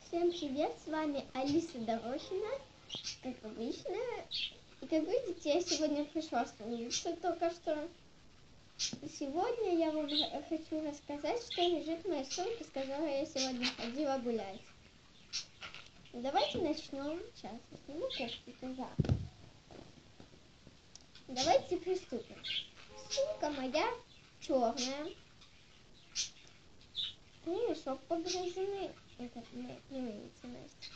Всем привет, с вами Алиса Дорохина, как обычно. И как видите, я сегодня пришла с улицы только что. Сегодня я вам хочу рассказать, что лежит в моей сумке, с которой я сегодня ходила гулять. Давайте начнем. Сейчас я сниму кофту туда. Давайте приступим. Сумка моя черная. Ремешок погрызенный. Это не видите, Настя.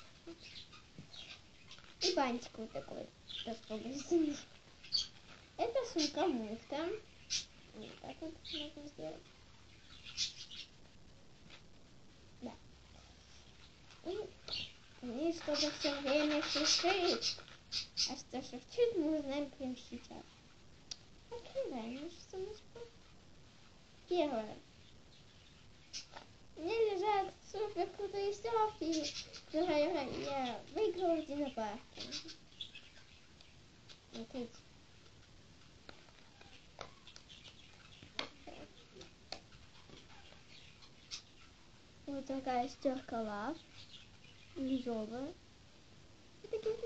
И бантик вот такой, тоже погрызенный. Это сумка муфта. Вот так вот можно сделать. Да. И что-то все время шуршит. А что шуршит, мы узнаем прямо сейчас. Открываем нашу сумочку. Первое. У меня лежат супер крутые селфи, которые я выиграла в динопарке. Смотрите. Вот такая стерка лав. Лизовая. И такие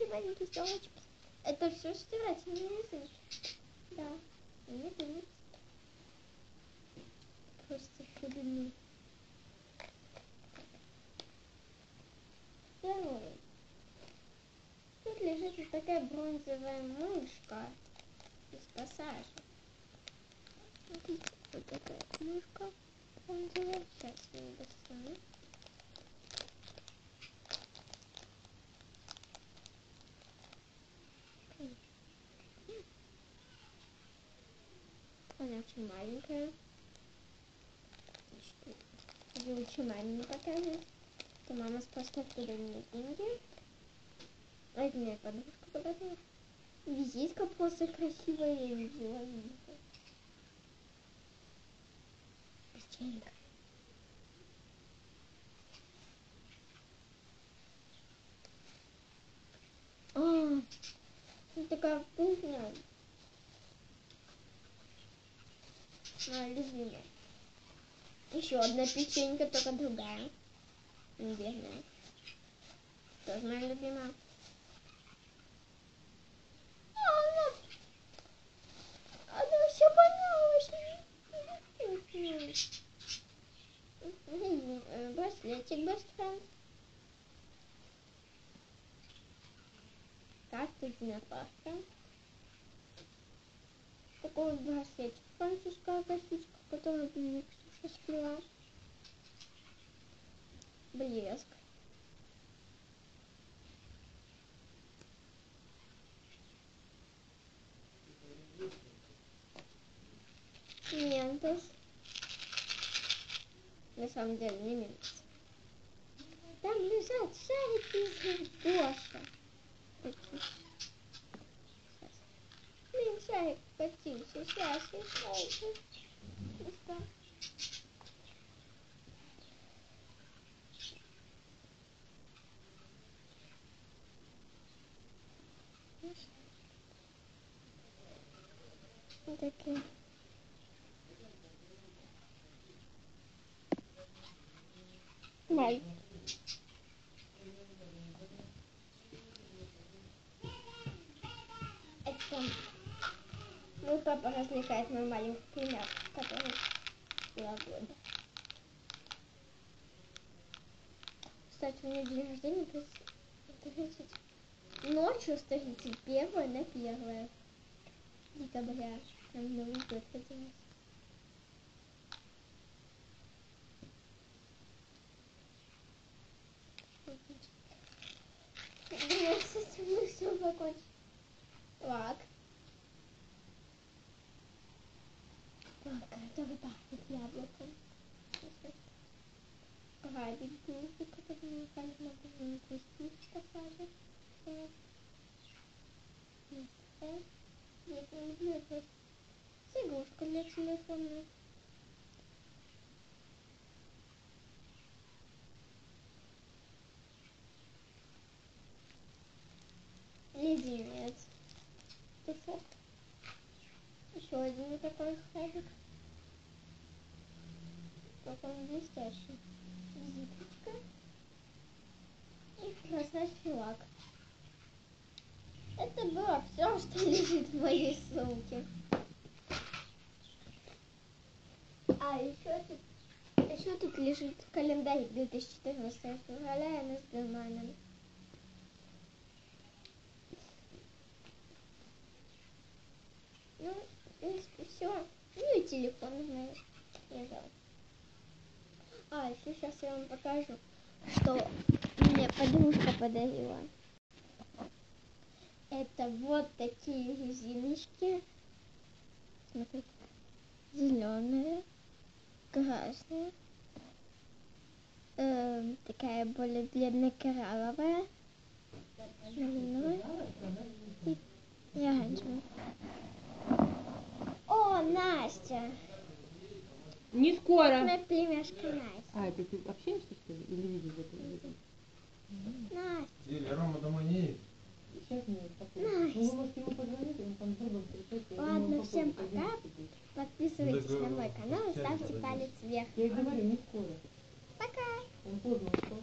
маленькие стелочки. Это все стирательный язык. Да. Не думайте. Просто фигни. Второе. Тут лежит вот такая бронзовая мышка из пассажа. Смотрите, вот такая мышка бронзовая. Сейчас я ее достану. Она очень маленькая. Я лучше маме не показывать. То мама просто откуда мне деньги. А это моя подружка показала. Визитка просто красивая, я не взяла. Печенька. Такая вкусная. Моя любимая. Еще одна печенька, только другая. Имбирная. Тоже моя любимая. Она все понравилась. Браслетик Best Friend. Карта динопарка. Такой вот браслетик. Французская косичка, которую мне Ксюша сплела. Блеск. Ментос. На самом деле не ментос. Там лежат шарики из Гоша. Блин, шарик катился. Сейчас я шарик. Вот такие. Май. Это мой папа развлекает мою маленькую племянку, которой 2 года. Кстати, у меня день рождения 30. Ночью с 31 на 1 декабря. Там Новый год хотелось. С этим мы все закончим. Лак. Который пахнет яблоком. Грабик губы, который мы укажем на губную пустить посажем. Нет, не люблю это. Игрушка для телефона. Леденец. Песок. Еще один вот такой хабик. Только он блестящий. Зипочка. красный филак. Это было все, что лежит в моей сумке. А еще тут лежит календарь 2014 февраля, и с Германом. Ну, в принципе, все. Ну и телефон мой лежал. А, еще сейчас я вам покажу, что мне подружка подарила. Это вот такие резиночки. Смотрите. Зеленые, красные. Такая более длинная коралловая. И оранжевая. О, Настя! Не скоро. Моя племяшка Настя. А, это ты общаешься, что ли? Или видишь это? Настя. Или Рома домой не едет? Сейчас нет. Настя. Ну, вы можете ему позвонить, он там с другом встречается. Ладно, всем пока. Подписывайтесь на мой канал и ставьте палец вверх. Я и говорю, не скоро. Пока. Он поздно ушел.